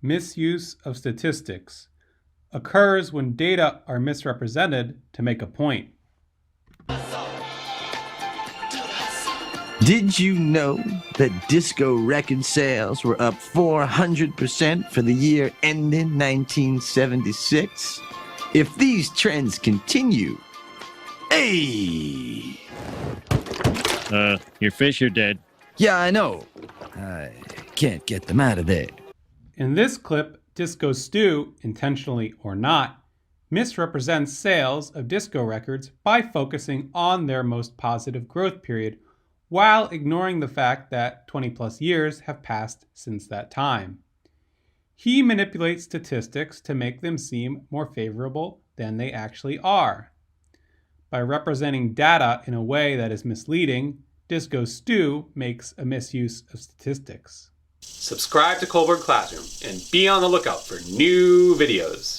Misuse of statistics occurs when data are misrepresented to make a point. Did you know that disco record sales were up 400% for the year ending 1976? If these trends continue, hey! Your fish are dead. Yeah, I know. I can't get them out of there. In this clip, Disco Stew, intentionally or not, misrepresents sales of disco records by focusing on their most positive growth period, while ignoring the fact that 20 plus years have passed since that time. He manipulates statistics to make them seem more favorable than they actually are. By representing data in a way that is misleading, Disco Stew makes a misuse of statistics. Subscribe to Colbert Classroom and be on the lookout for new videos.